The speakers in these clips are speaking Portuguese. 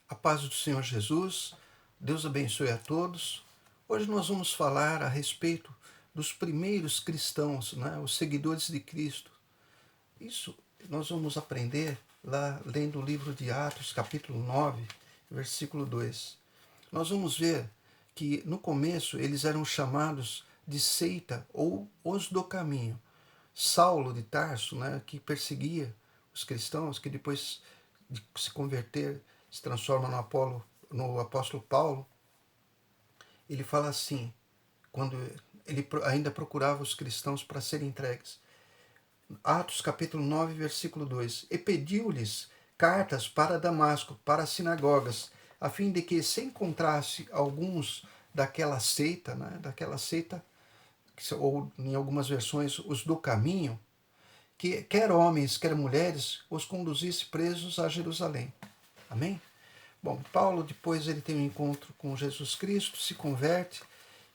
A paz do Senhor Jesus, Deus abençoe a todos. Hoje nós vamos falar a respeito dos primeiros cristãos, né? Os seguidores de Cristo. Isso nós vamos aprender lá lendo o livro de Atos, capítulo 9, versículo 2. Nós vamos ver que no começo eles eram chamados de seita ou os do caminho. Saulo de Tarso, né, que perseguia os cristãos, que depois de se converter se transforma no apóstolo Paulo, ele fala assim, quando ele ainda procurava os cristãos para serem entregues. Atos capítulo 9, versículo 2. E pediu-lhes cartas para Damasco, para as sinagogas, a fim de que se encontrasse alguns daquela seita, né, ou em algumas versões, os do caminho, que quer homens, quer mulheres, os conduzisse presos a Jerusalém. Amém? Bom, Paulo depois ele tem um encontro com Jesus Cristo, se converte,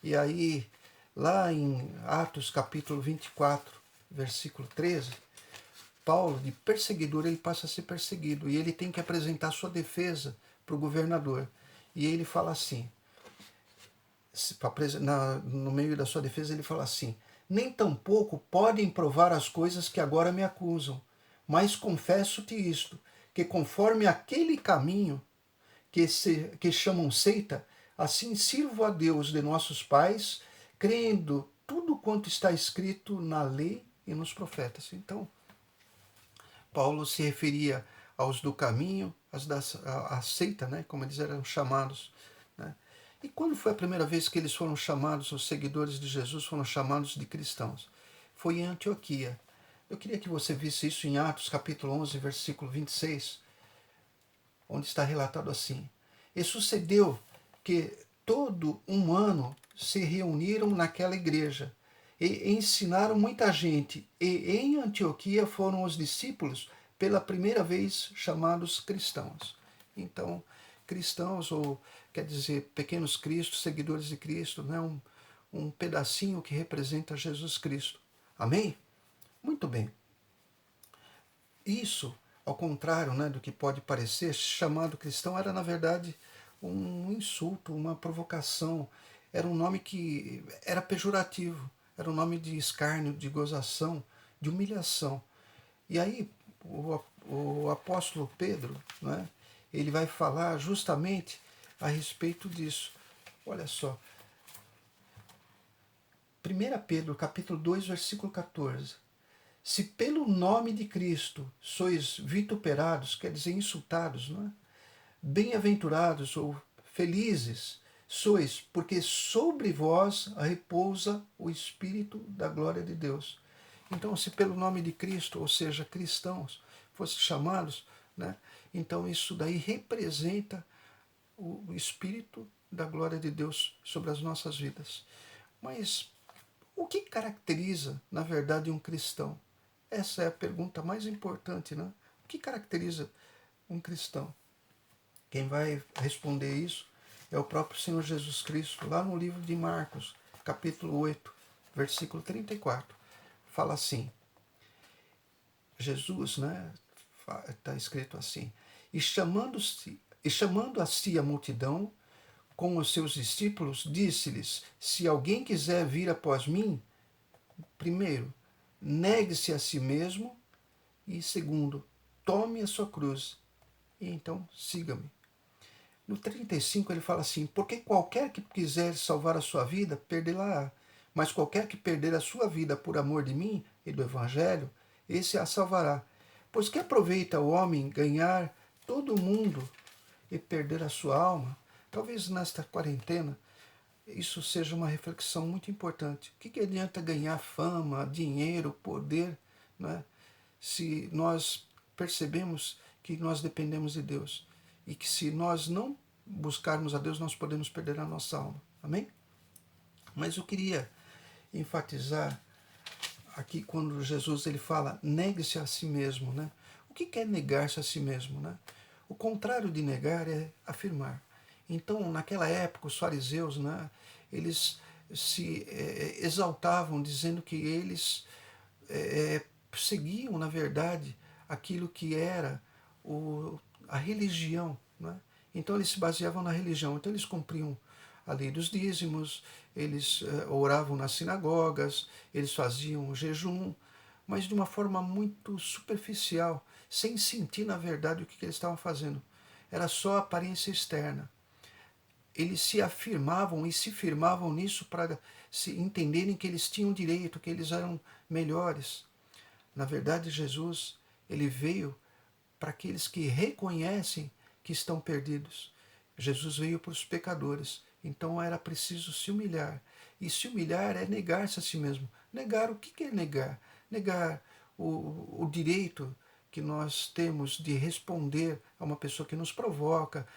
e aí lá em Atos capítulo 24, versículo 13, Paulo, de perseguidor, ele passa a ser perseguido, e ele tem que apresentar sua defesa para o governador. E ele fala assim, no meio da sua defesa, ele fala assim: nem tampouco podem provar as coisas que agora me acusam, mas confesso-te isto, que conforme aquele caminho que chamam seita, assim sirvo a Deus de nossos pais, crendo tudo quanto está escrito na lei e nos profetas. Então, Paulo se referia aos do caminho, à seita, né, como eles eram chamados. Né? E quando foi a primeira vez que eles foram chamados, os seguidores de Jesus foram chamados de cristãos? Foi em Antioquia. Eu queria que você visse isso em Atos capítulo 11, versículo 26, onde está relatado assim: E sucedeu que todo um ano se reuniram naquela igreja e ensinaram muita gente, e em Antioquia foram os discípulos pela primeira vez chamados cristãos. Então, cristãos, ou quer dizer, pequenos cristos, seguidores de Cristo, né? Um pedacinho que representa Jesus Cristo. Amém? Muito bem. Isso, ao contrário, né, do que pode parecer, chamado cristão era, na verdade, um insulto, uma provocação. Era um nome que era pejorativo, era um nome de escárnio, de gozação, de humilhação. E aí o apóstolo Pedro, né, ele vai falar justamente a respeito disso. Olha só, 1 Pedro capítulo 2, versículo 14. Se pelo nome de Cristo sois vituperados, quer dizer, insultados, não é? Bem-aventurados ou felizes sois, porque sobre vós repousa o Espírito da glória de Deus. Então, se pelo nome de Cristo, ou seja, cristãos, fossem chamados, né? Então isso daí representa o Espírito da glória de Deus sobre as nossas vidas. Mas o que caracteriza, na verdade, um cristão? Essa é a pergunta mais importante, né? O que caracteriza um cristão? Quem vai responder isso é o próprio Senhor Jesus Cristo, lá no livro de Marcos, capítulo 8, versículo 34. Fala assim, Jesus, né? Está escrito assim, chamando a si a multidão, com os seus discípulos, disse-lhes: se alguém quiser vir após mim, primeiro, negue-se a si mesmo, e segundo, tome a sua cruz e então siga-me. No 35 ele fala assim: porque qualquer que quiser salvar a sua vida, perdê-la-á. Mas qualquer que perder a sua vida por amor de mim e do Evangelho, esse a salvará. Pois que aproveita o homem ganhar todo o mundo e perder a sua alma? Talvez nesta quarentena isso seja uma reflexão muito importante. O que adianta ganhar fama, dinheiro, poder, né, se nós percebemos que nós dependemos de Deus e que se nós não buscarmos a Deus, nós podemos perder a nossa alma. Amém? Mas eu queria enfatizar aqui quando Jesus ele fala negue-se a si mesmo, né? O que é negar-se a si mesmo, né? O contrário de negar é afirmar. Então, naquela época, os fariseus, né, eles se exaltavam dizendo que eles seguiam, na verdade, aquilo que era a religião, né? Então eles se baseavam na religião. Então eles cumpriam a lei dos dízimos, eles oravam nas sinagogas, eles faziam jejum, mas de uma forma muito superficial, sem sentir na verdade o que eles estavam fazendo. Era só aparência externa. Eles se afirmavam e se firmavam nisso para se entenderem que eles tinham direito, que eles eram melhores. Na verdade, Jesus, ele veio para aqueles que reconhecem que estão perdidos. Jesus veio para os pecadores. Então era preciso se humilhar. E se humilhar é negar-se a si mesmo. Negar o que é negar? Negar o direito que nós temos de responder a uma pessoa que nos provoca,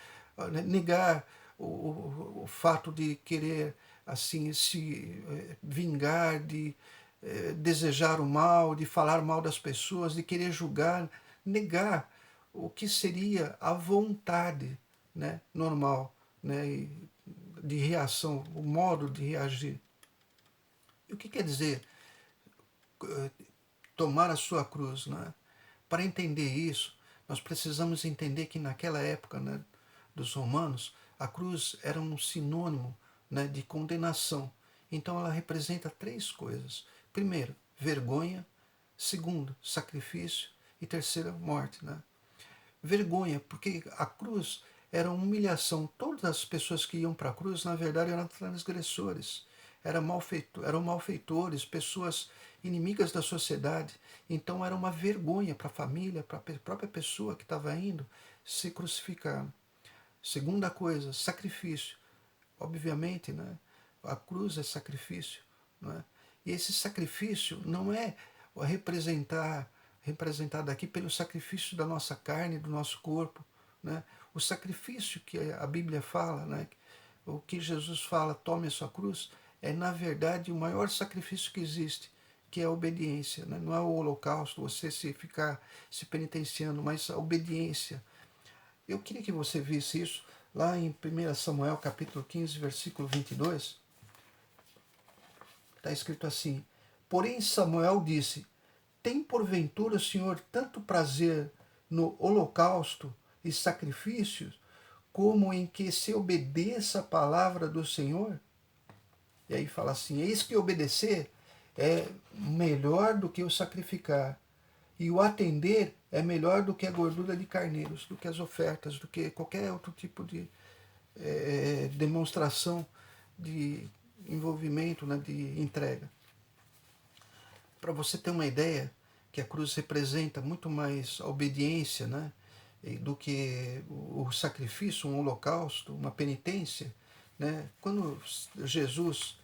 negar o fato de querer assim se vingar, de desejar o mal, de falar mal das pessoas, de querer julgar, negar o que seria a vontade, né, normal, né, de reação, o modo de reagir. E o que quer dizer tomar a sua cruz? Né? Para entender isso, nós precisamos entender que naquela época, né, dos romanos, a cruz era um sinônimo, né, de condenação. Então ela representa três coisas. Primeiro, vergonha. Segundo, sacrifício. E terceira, morte. Né? Vergonha, porque a cruz era uma humilhação. Todas as pessoas que iam para a cruz, na verdade, eram transgressores, eram malfeitores, pessoas inimigas da sociedade. Então era uma vergonha para a família, para a própria pessoa que estava indo se crucificar. Segunda coisa, sacrifício. Obviamente, né? A cruz é sacrifício. Né? E esse sacrifício não é representado aqui pelo sacrifício da nossa carne, do nosso corpo. Né? O sacrifício que a Bíblia fala, né? O que Jesus fala, tome a sua cruz, é na verdade o maior sacrifício que existe, que é a obediência. Né? Não é o holocausto, você ficar se penitenciando, mas a obediência. Eu queria que você visse isso lá em 1 Samuel capítulo 15, versículo 22. Está escrito assim: porém Samuel disse, tem porventura o Senhor tanto prazer no holocausto e sacrifícios, como em que se obedeça a palavra do Senhor? E aí fala assim, eis que obedecer é melhor do que o sacrificar, e o atender é melhor do que a gordura de carneiros, do que as ofertas, do que qualquer outro tipo de demonstração de envolvimento, né, de entrega. Para você ter uma ideia, que a cruz representa muito mais a obediência, né, do que o sacrifício, um holocausto, uma penitência. Né? Quando Jesus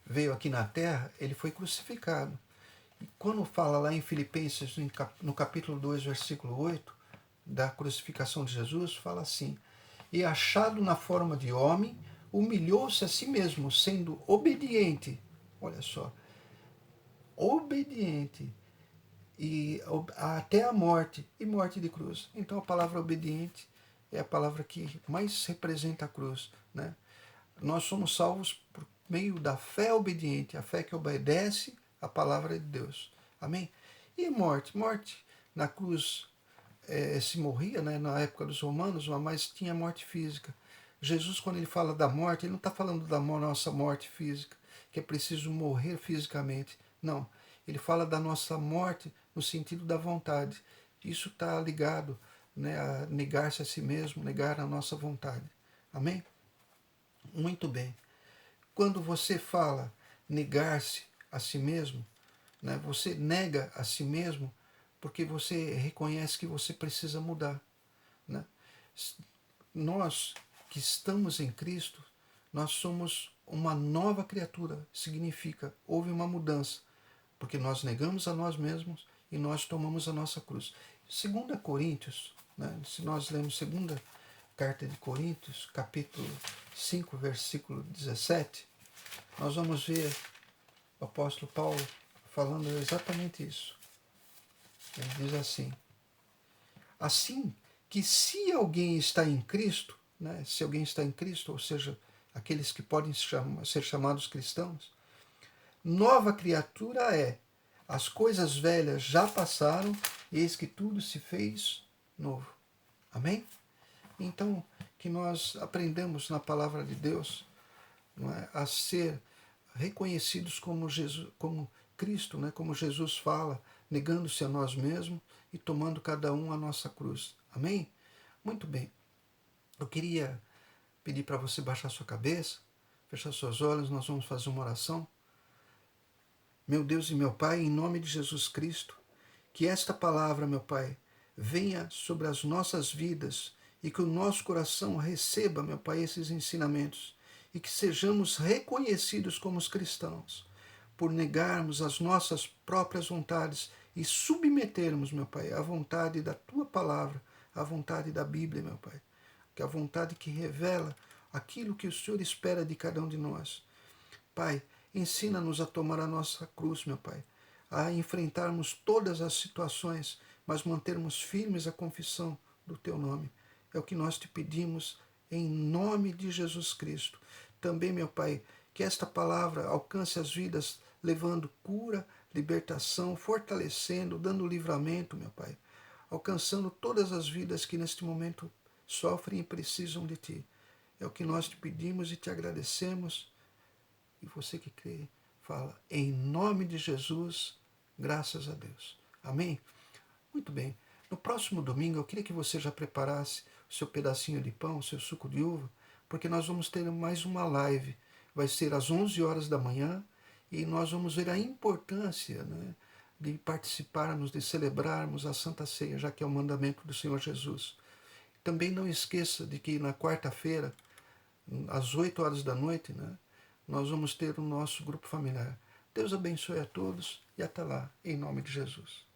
veio aqui na terra, ele foi crucificado. E quando fala lá em Filipenses, no capítulo 2, versículo 8, da crucificação de Jesus, fala assim: e achado na forma de homem, humilhou-se a si mesmo, sendo obediente. Olha só, obediente e até a morte, e morte de cruz. Então a palavra obediente é a palavra que mais representa a cruz. Né? Nós somos salvos por meio da fé obediente, a fé que obedece a palavra de Deus. Amém? E morte? Morte na cruz se morria, né, na época dos romanos, mas tinha morte física. Jesus, quando ele fala da morte, ele não está falando da nossa morte física, que é preciso morrer fisicamente. Não. Ele fala da nossa morte no sentido da vontade. Isso está ligado, né, a negar-se a si mesmo, negar a nossa vontade. Amém? Muito bem. Quando você fala negar-se a si mesmo, né, você nega a si mesmo porque você reconhece que você precisa mudar. Né? Nós que estamos em Cristo, nós somos uma nova criatura. Significa, houve uma mudança, porque nós negamos a nós mesmos e nós tomamos a nossa cruz. 2 Coríntios, né, se nós lemos 2 carta de Coríntios, capítulo 5, versículo 17, nós vamos ver o apóstolo Paulo falando exatamente isso. Ele diz assim: assim que se alguém está em Cristo, né, se alguém está em Cristo, ou seja, aqueles que podem ser chamados cristãos, nova criatura é. As coisas velhas já passaram, eis que tudo se fez novo. Amém? Então, que nós aprendamos na palavra de Deus, não é, a ser reconhecidos como Jesus, como Cristo, né, como Jesus fala, negando-se a nós mesmos e tomando cada um a nossa cruz. Amém? Muito bem. Eu queria pedir para você baixar sua cabeça, fechar seus olhos, nós vamos fazer uma oração. Meu Deus e meu Pai, em nome de Jesus Cristo, que esta palavra, meu Pai, venha sobre as nossas vidas e que o nosso coração receba, meu Pai, esses ensinamentos e que sejamos reconhecidos como os cristãos por negarmos as nossas próprias vontades e submetermos, meu Pai, à vontade da Tua palavra, à vontade da Bíblia, meu Pai, que é a vontade que revela aquilo que o Senhor espera de cada um de nós. Pai, ensina-nos a tomar a nossa cruz, meu Pai, a enfrentarmos todas as situações, mas mantermos firmes a confissão do Teu nome. É o que nós te pedimos em nome de Jesus Cristo. Também, meu Pai, que esta palavra alcance as vidas, levando cura, libertação, fortalecendo, dando livramento, meu Pai, alcançando todas as vidas que neste momento sofrem e precisam de Ti. É o que nós te pedimos e te agradecemos. E você que crê, fala, em nome de Jesus, graças a Deus. Amém? Muito bem. No próximo domingo, eu queria que você já preparasse o seu pedacinho de pão, o seu suco de uva, porque nós vamos ter mais uma live. Vai ser às 11 horas da manhã e nós vamos ver a importância, né, de participarmos, de celebrarmos a Santa Ceia, já que é o mandamento do Senhor Jesus. Também não esqueça de que na quarta-feira, às 8 horas da noite, né, nós vamos ter o nosso grupo familiar. Deus abençoe a todos e até lá, em nome de Jesus.